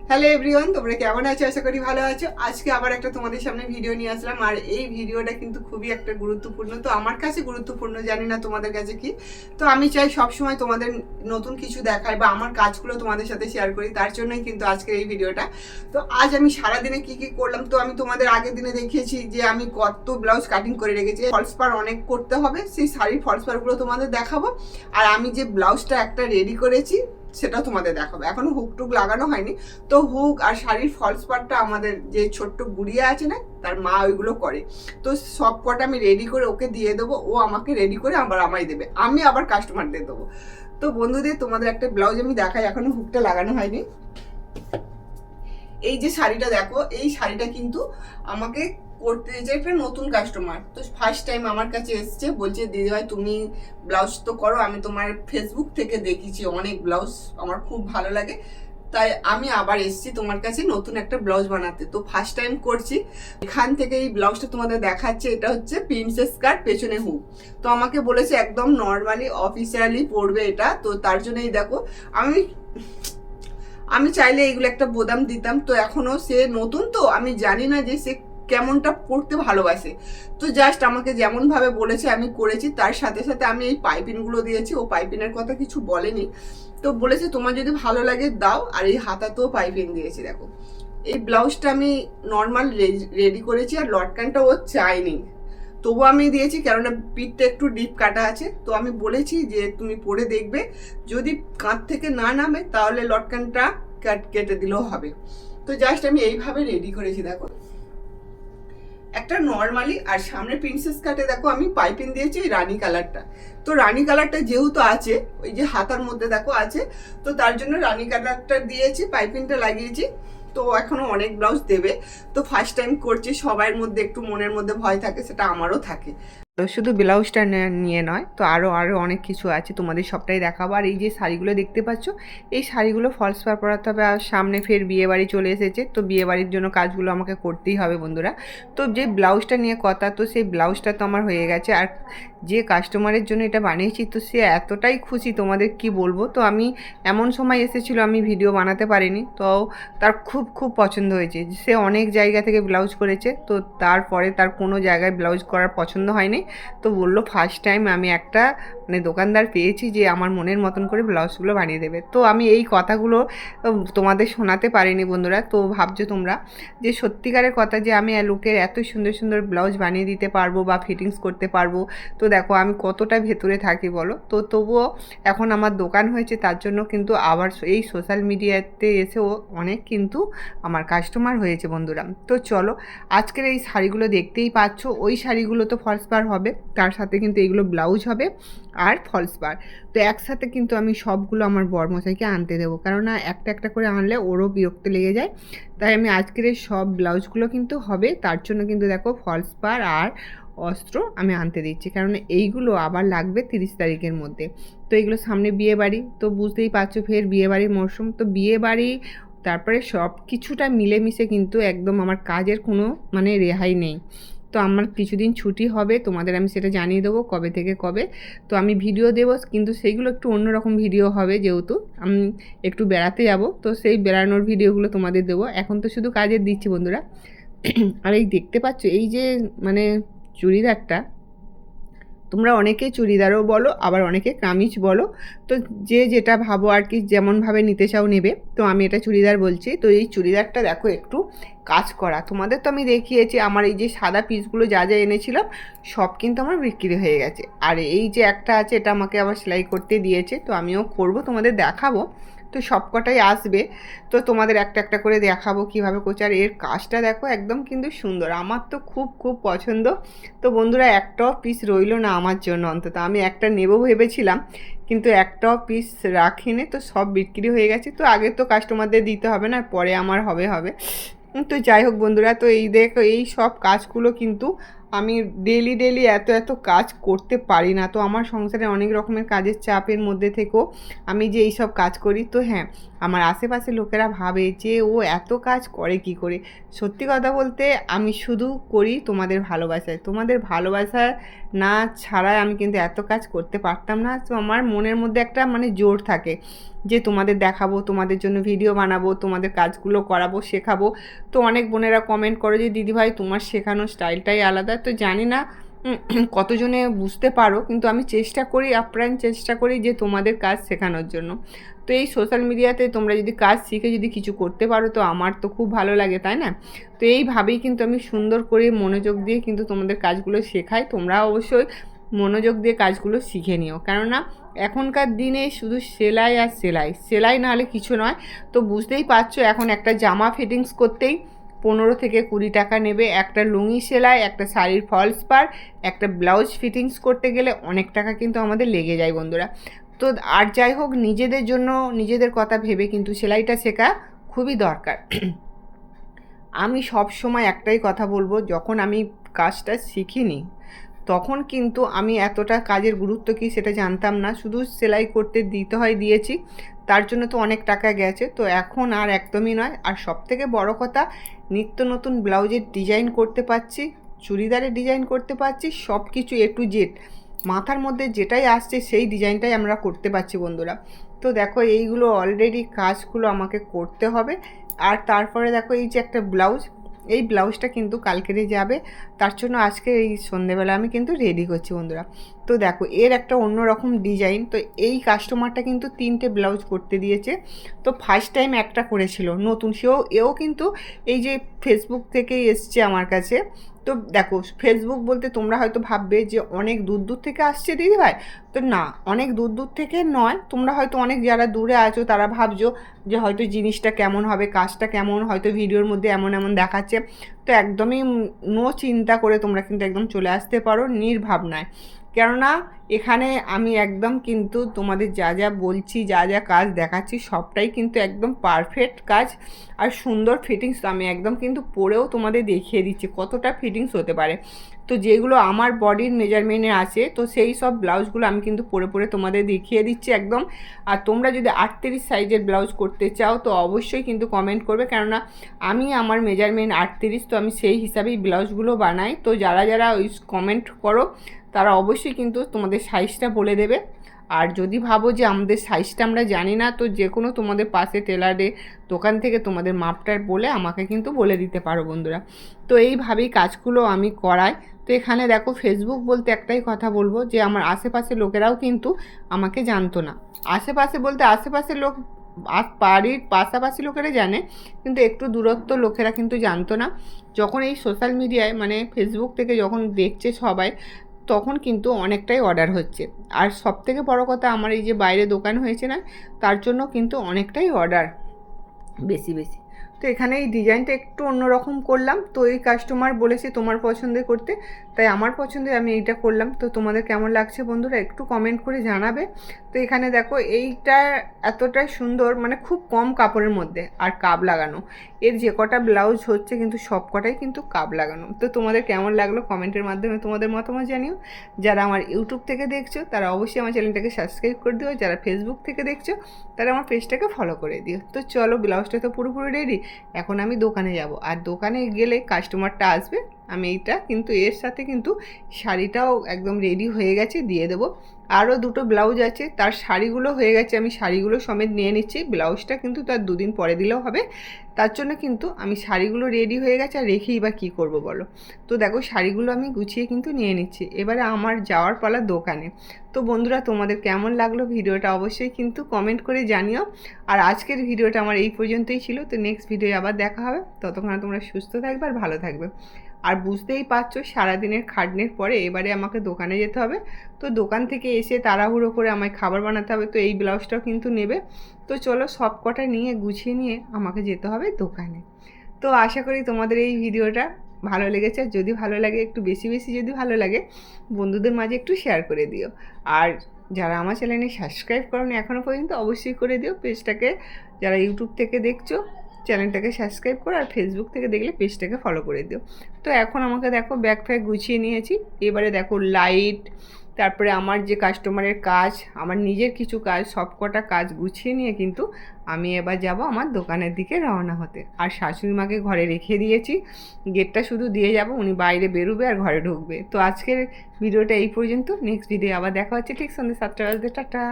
Hello everyone, তোমরা কেমন আছো? আশা করি ভালো আছো। আজকে আবার একটা তোমাদের সামনে ভিডিও নিয়ে আসলাম, আর এই ভিডিওটা কিন্তু খুবই একটা গুরুত্বপূর্ণ। তো আমার কাছে গুরুত্বপূর্ণ, জানি না তোমাদের কাছে কি। তো আমি চাই সবসময় তোমাদের নতুন কিছু দেখাই বা আমার কাজগুলো তোমাদের সাথে শেয়ার করি, তার জন্যই কিন্তু আজকের এই ভিডিওটা। তো আজ আমি সারাদিনে কি কি করলাম, তো আমি তোমাদের আগের দিনে দেখিয়েছি যে আমি কত ব্লাউজ কাটিং করে রেখেছি। ফলস পার অনেক করতে হবে, সেই শাড়ির ফলস পারগুলো তোমাদের দেখাবো। আর আমি যে ব্লাউজটা একটা রেডি করেছি সেটা তোমাদের দেখাবো। এখনো হুক টুক লাগানো হয়নি। তো হুক আর শাড়ির ফলস পার্টটা আমাদের যে ছোট্ট গুড়িয়া আছে না, তার মা ওইগুলো করে। তো সব কটা আমি রেডি করে ওকে দিয়ে দেবো, ও আমাকে রেডি করে আবার আমায় দেবে, আমি আবার কাস্টমারদের দেবো। তো বন্ধুদের তোমাদের একটা ব্লাউজ আমি দেখাই, এখনো হুকটা লাগানো হয়নি। এই যে শাড়িটা দেখো, এই শাড়িটা কিন্তু আমাকে করতে যে একটা নতুন কাস্টমার, তো ফার্স্ট টাইম আমার কাছে এসছে, বলছে দিদিভাই তুমি ব্লাউজ তো করো, আমি তোমার ফেসবুক থেকে দেখেছি অনেক ব্লাউজ, আমার খুব ভালো লাগে, তাই আমি আবার এসেছি তোমার কাছে নতুন একটা ব্লাউজ বানাতে। তো ফার্স্ট টাইম করছি। এখান থেকে এই ব্লাউজটা তোমাদের দেখাচ্ছে, এটা হচ্ছে প্রিন্সেস কাট, পেছনে হুক। তো আমাকে বলেছে একদম নর্মালি অফিসিয়ালি পরবে এটা, তো তার জন্যই দেখো আমি আমি চাইলে এইগুলো একটা বোতাম দিতাম। তো এখনো সে নতুন, তো আমি জানি না যে সে কেমনটা পড়তে ভালোবাসে। তো জাস্ট আমাকে যেমন ভাবে বলেছে আমি করেছি, তার সাথে সাথে আমি এই পাইপিনগুলো দিয়েছি, ও পাইপিনের কথা কিছু বলেনি। তো বলেছে তোমার যদি ভালো লাগে দাও, আর এই হাতাতেও পাইপিং দিয়েছি। দেখো এই ব্লাউজটা আমি নর্মাল রেডি করেছি, আর লটকানটা ও চাইনি, তবু আমি দিয়েছি, কেননা পিঠটা একটু ডিপ কাটা আছে। তো আমি বলেছি যে তুমি পরে দেখবে, যদি কাঁধ থেকে না নামে তাহলে লটকানটা কেটে দিলেও হবে। তো জাস্ট আমি এইভাবে রেডি করেছি। দেখো একটা নর্মালি, আর সামনে প্রিন্সেস কাটে দেখো আমি পাইপিং দিয়েছি ওই রানী কালারটা। তো রানী কালারটা যেহেতু আছে, ওই যে হাতার মধ্যে দেখো আছে, তো তার জন্য রানী কালারটা দিয়েছি, পাইপিংটা লাগিয়েছি। তো এখনো অনেক ব্লাউজ দেবে, তো ফার্স্ট টাইম করছি, সবার মধ্যে একটু মনের মধ্যে ভয় থাকে, সেটা আমারও থাকে। তো শুধু ব্লাউজটা নিয়ে নয়, তো আরও অনেক কিছু আছে, তোমাদের সবটাই দেখাবো। আর এই যে শাড়িগুলো দেখতে পাচ্ছ, এই শাড়িগুলো ফলস পার পরাতে হবে। আর সামনে ফের বিয়ে বাড়ি চলে এসেছে, তো বিয়ে বাড়ির জন্য কাজগুলো আমাকে করতেই হবে বন্ধুরা। তো যে ব্লাউজটা নিয়ে কথা, তো সেই ব্লাউজটা তো আমার হয়ে গেছে। আর যে কাস্টমারের জন্য এটা বানিয়েছি, তো সে এতটাই খুশি তোমাদের কি বলবো। তো আমি এমন সময় এসেছিলো আমি ভিডিও বানাতে পারিনি, তো তার খুব খুব পছন্দ হয়েছে। সে অনেক জায়গা থেকে ব্লাউজ করেছে, তো তারপরে তার কোনো জায়গায় ব্লাউজ করার পছন্দ হয়নি। তো বললো ফার্স্ট টাইম আমি একটা মানে দোকানদার পেয়েছি যে আমার মনের মতন করে ব্লাউজগুলো বানিয়ে দেবে। তো আমি এই কথাগুলো তোমাদের শোনাতে পারিনি বন্ধুরা। তো ভাবছো তোমরা যে সত্যিকারের কথা, যে আমি লোকের এত সুন্দর সুন্দর ব্লাউজ বানিয়ে দিতে পারবো বা ফিটিংস করতে পারবো। তো দেখো আমি কতটা ভেতরে থাকি বলো। তো তবুও এখন আমার দোকান হয়েছে, তার জন্য কিন্তু আবার এই সোশ্যাল মিডিয়াতে এসেও অনেক কিন্তু আমার কাস্টমার হয়েছে বন্ধুরা। তো চলো আজকের এই শাড়িগুলো দেখতেই পাচ্ছ, ওই শাড়িগুলো তো ফলস পার হবে, তার সাথে কিন্তু এইগুলো ব্লাউজ হবে আর ফলস পার। তো একসাথে কিন্তু আমি সবগুলো আমার বরমশাইকে আনতে দেবো, কেননা একটা একটা করে আনলে ওরও বিরক্ত লেগে যায়। তাই আমি আজকের এই সব ব্লাউজগুলো কিন্তু হবে, তার জন্য কিন্তু দেখো ফলস পার আর অস্ত্র আমি আনতে দিচ্ছি, কারণ এইগুলো আবার লাগবে 30 তারিখের মধ্যে। তো এইগুলো সামনে বিয়ে বাড়ি, তো বুঝতেই পারছো ফের বিয়ে বাড়ির মরশুম। তো বিয়ে বাড়ি তারপরে সব কিছুটা মিলেমিশে কিন্তু একদম আমার কাজের কোনো মানে রেহাই নেই। তো আমার কিছুদিন ছুটি হবে, তোমাদের আমি সেটা জানিয়ে দেবো কবে থেকে কবে। তো আমি ভিডিও দেবো, কিন্তু সেইগুলো একটু অন্যরকম ভিডিও হবে, যেহেতু আমি একটু বেড়াতে যাব, তো সেই বেড়ানোর ভিডিওগুলো তোমাদের দেবো। এখন তো শুধু কাজের দিচ্ছি বন্ধুরা। আর এই দেখতে পাচ্ছ এই যে মানে চুড়িদারটা, তোমরা অনেকে চুড়িদারও বলো, আবার অনেকে কামিজ বলো, তো যে যেটা ভাবো আর কি, যেমনভাবে নিতে চাও নেবে। তো আমি এটা চুড়িদার বলছি। তো এই চুড়িদারটা দেখো একটু কাজ করা, তোমাদের তো আমি দেখিয়েছি আমার এই যে সাদা পিসগুলো যা যা এনেছিলাম সব কিন্তু আমার বিক্রি হয়ে গেছে। আর এই যে একটা আছে, এটা আমাকে আবার সেলাই করতে দিয়েছে, তো আমিও করব, তোমাদের দেখাবো। তো সব কটাই আসবে, তো তোমাদের একটা একটা করে দেখাবো কীভাবে করছে। আর এর কাজটা দেখো একদম কিন্তু সুন্দর, আমার তো খুব খুব পছন্দ। তো বন্ধুরা একটাও পিস রইলো না আমার জন্য, অন্তত আমি একটা নেবো ভেবেছিলাম, কিন্তু একটাও পিস রাখিনি, তো সব বিক্রি হয়ে গেছে। তো আগে তো কাস্টমারদের দিতে হবে না, পরে আমার হবে। তো যাই হোক বন্ধুরা, তো এই দেখো এই সব কাজগুলো কিন্তু আমি ডেলি এত এত কাজ করতে পারি না। তো আমার সংসারে অনেক রকমের কাজের চাপের মধ্যে থেকেও আমি যে এই সব কাজ করি। তো হ্যাঁ, আমার আশেপাশের লোকেরা ভাবে যে ও এত কাজ করে কি করে। সত্যি কথা বলতে আমি শুধু করি তোমাদের ভালোবাসায়, তোমাদের ভালোবাসা না ছাড়াই আমি কিন্তু এত কাজ করতে পারতাম না। তো আমার মনের মধ্যে একটা মানে জোর থাকে যে তোমাদের দেখাবো, তোমাদের জন্য ভিডিও বানাবো, তোমাদের কাজগুলো করাবো, শেখাবো। তো অনেক বোনেরা কমেন্ট করো যে দিদিভাই তোমার শেখানোর স্টাইলটাই আলাদা। তো জানি না কতজনে বুঝতে পারো, কিন্তু আমি চেষ্টা করি, আপ্রাণ চেষ্টা করি যে তোমাদের কাজ শেখানোর জন্য। তো এই সোশ্যাল মিডিয়াতে তোমরা যদি কাজ শিখে যদি কিছু করতে পারো তো আমার তো খুব ভালো লাগে, তাই না? তো এইভাবেই কিন্তু আমি সুন্দর করে মনোযোগ দিয়ে কিন্তু তোমাদের কাজগুলো শেখাই। তোমরা অবশ্যই মনোযোগ দিয়ে কাজগুলো শিখে নিও, কেননা এখনকার দিনে শুধু সেলাই আর সেলাই, সেলাই না হলে কিছু নয়। তো বুঝতেই পারছো এখন একটা জামা ফিটিংস করতেই 15 থেকে 20 টাকা নেবে, একটা লুঙ্গি সেলাই, একটা শাড়ির ফলস পার, একটা ব্লাউজ ফিটিংস করতে গেলে অনেক টাকা কিন্তু আমাদের লেগে যায় বন্ধুরা। তো আর যাই হোক, নিজেদের জন্য নিজেদের কথা ভেবে কিন্তু সেলাইটা শেখা খুবই দরকার। আমি সব সময় একটাই কথা বলবো, যখন আমি কাজটা শিখিনি তখন কিন্তু আমি এতটা কাজের গুরুত্ব কী সেটা জানতাম না, শুধু সেলাই করতে দিতে হয় দিয়েছি, তার জন্য তো অনেক টাকা গেছে। তো এখন আর একদমই নয়। আর সবথেকে বড় কথা, নিত্য নতুন ব্লাউজের ডিজাইন করতে পারছি, চুড়িদারের ডিজাইন করতে পারছি, সব কিছু A to Z মাথার মধ্যে যেটাই আসছে সেই ডিজাইনটাই আমরা করতে পারছি বন্ধুরা। তো দেখো এইগুলো অলরেডি কাজগুলো আমাকে করতে হবে। আর তারপরে দেখো এই যে একটা ব্লাউজ, এই ব্লাউজটা কিন্তু কালকেরে যাবে, তার জন্য আজকে এই সন্ধেবেলা আমি কিন্তু রেডি করছি বন্ধুরা। তো দেখো এর একটা অন্যরকম ডিজাইন। তো এই কাস্টমারটা কিন্তু 3টে ব্লাউজ করতে দিয়েছে। তো ফার্স্ট টাইম একটা করেছিল নতুন, এও কিন্তু এই যে ফেসবুক থেকে এসছে আমার কাছে। তো দেখো ফেসবুক বলতে তোমরা হয়তো ভাববে যে অনেক দূর দূর থেকে আসছে দিদিভাই, তো না, অনেক দূর দূর থেকে নয়। তোমরা হয়তো অনেক যারা দূরে আছো তারা ভাবছো যে হয়তো জিনিসটা কেমন হবে, কাজটা কেমন, হয়তো ভিডিওর মধ্যে এমন এমন দেখাচ্ছে। তো একদমই নো চিন্তা করে তোমরা কিন্তু একদম চলে আসতে পারো নির্ভাবনায়, কেননা এখানে আমি একদম কিন্তু তোমাদের যা যা বলছি, যা যা কাজ দেখাচ্ছি সবটাই কিন্তু একদম পারফেক্ট কাজ আর সুন্দর ফিটিংস। আমি একদম কিন্তু পরেও তোমাদের দেখিয়ে দিচ্ছি কতটা ফিটিংস হতে পারে। তো যেগুলো আমার বডির মেজারমেন্টে আছে তো সেই সব ব্লাউজগুলো আমি কিন্তু পরে পরে তোমাদের দেখিয়ে দিচ্ছি একদম। আর তোমরা যদি 38 সাইজের ব্লাউজ করতে চাও তো অবশ্যই কিন্তু কমেন্ট করবে, কেননা আমি আমার মেজারমেন্ট 38, তো আমি সেই হিসাবেই ব্লাউজগুলো বানাই। তো যারা যারা ওই কমেন্ট করো তারা অবশ্যই কিন্তু তোমাদের সাইজটা বলে দেবে। আর যদি ভাবো যে আমাদের সাইজটা আমরা জানি না, তো যে কোনো তোমাদের পাশে টেলারে দোকান থেকে তোমাদের মাপটার বলে আমাকে কিন্তু বলে দিতে পারো বন্ধুরা। তো এইভাবেই কাজগুলো আমি করাই। তো এখানে দেখো ফেসবুক বলতে একটাই কথা বলবো যে আমার আশেপাশের লোকেরাও কিন্তু আমাকে জানতো না। আশেপাশে বলতে আশেপাশের লোক, বাড়ির পাশাপাশি লোকেরা জানে, কিন্তু একটু দূরত্ব লোকেরা কিন্তু জানতো না। যখন এই সোশ্যাল মিডিয়ায় মানে ফেসবুক থেকে যখন দেখছে সবাই, তখন কিন্তু অনেকটাই অর্ডার হচ্ছে। আর সবথেকে বড় কথা, আমার এই যে বাইরে দোকান হয়েছে না, তার জন্য কিন্তু অনেকটাই অর্ডার বেশি বেশি। তো এখানে এই ডিজাইনটা একটু অন্যরকম করলাম। তো এই কাস্টমার বলেছে তোমার পছন্দে করতে, তাই আমার পছন্দে আমি এইটা করলাম। তো তোমাদের কেমন লাগছে বন্ধুরা একটু কমেন্ট করে জানাবে। তো এখানে দেখো এইটা এতটাই সুন্দর, মানে খুব কম কাপড়ের মধ্যে আর কাপ লাগানো। এর যে কটা ব্লাউজ হচ্ছে কিন্তু সব কটাই কিন্তু কাপ লাগানো। তো তোমাদের কেমন লাগলো কমেন্টের মাধ্যমে তোমাদের মতামত জানিও। যারা আমার ইউটিউব থেকে দেখছো তারা অবশ্যই আমার চ্যানেলটাকে সাবস্ক্রাইব করে দিও, যারা ফেসবুক থেকে দেখছো তারা আমার পেজটাকে ফলো করে দিও। তো চলো, ব্লাউজটা তো পুরোপুরি রেডি, এখন আমি দোকানে যাব। আর দোকানে গেলে কাস্টমারটা আসবে, আমি এইটা কিন্তু এর সাথে কিন্তু শাড়িটাও একদম রেডি হয়ে গেছে, দিয়ে দেবো। আরও দুটো ব্লাউজ আছে, তার শাড়িগুলো হয়ে গেছে, আমি শাড়িগুলো সমেত নিয়ে নিচ্ছি। ব্লাউজটা কিন্তু তার 2 দিন পরে দিলেও হবে, তার জন্য কিন্তু আমি শাড়িগুলো রেডি হয়ে গেছে। আর রেখেই বা কী করবো বলো। তো দেখো শাড়িগুলো আমি গুছিয়ে কিন্তু নিয়ে নিচ্ছি, এবারে আমার যাওয়ার পালা দোকানে। তো বন্ধুরা তোমাদের কেমন লাগলো ভিডিওটা অবশ্যই কিন্তু কমেন্ট করে জানিও। আর আজকের ভিডিওটা আমার এই পর্যন্তই ছিল। তো নেক্সট ভিডিও আবার দেখা হবে, ততক্ষণ তোমরা সুস্থ থাকবে আর ভালো থাকবে। আর বুঝতেই পারছো সারাদিনের খাটনির পরে এবারে আমাকে দোকানে যেতে হবে। তো দোকান থেকে এসে তাড়াহুড়ো করে আমায় খাবার বানাতে হবে, তো এই ব্লাউজটাও কিন্তু নেবে। তো চলো সব কটা নিয়ে গুছিয়ে নিয়ে আমাকে যেতে হবে দোকানে। তো আশা করি তোমাদের এই ভিডিওটা ভালো লেগেছে। যদি ভালো লাগে, একটু বেশি বেশি যদি ভালো লাগে, বন্ধুদের মাঝে একটু শেয়ার করে দিও। আর যারা আমার চ্যানেলে সাবস্ক্রাইব করোনি এখনও পর্যন্ত অবশ্যই করে দিও পেজটাকে। যারা ইউটিউব থেকে দেখছো চ্যানেলটাকে সাবস্ক্রাইব করো, আর ফেসবুক থেকে দেখলে পেজটাকে ফলো করে দিও। তো এখন আমাকে দেখো ব্যাগ ফ্যাগ গুছিয়ে নিয়েছি, এবারে দেখো লাইট, তারপরে আমার যে কাস্টমারের কাজ, আমার নিজের কিছু কাজ, সব কটা কাজ গুছিয়ে নিয়ে কিন্তু আমি এবার যাব আমার দোকানের দিকে রওনা হতে। আর শাশুড়ি মাকে ঘরে রেখে দিয়েছি, গেটটা শুধু দিয়ে যাব, উনি বাইরে বেরোবে আর ঘরে ঢুকবে। তো আজকের ভিডিওটা এই পর্যন্ত। নেক্সট ভিডিও আবার দেখা হচ্ছে ঠিক সন্ধ্যে 7টা বাজতে। টাটা।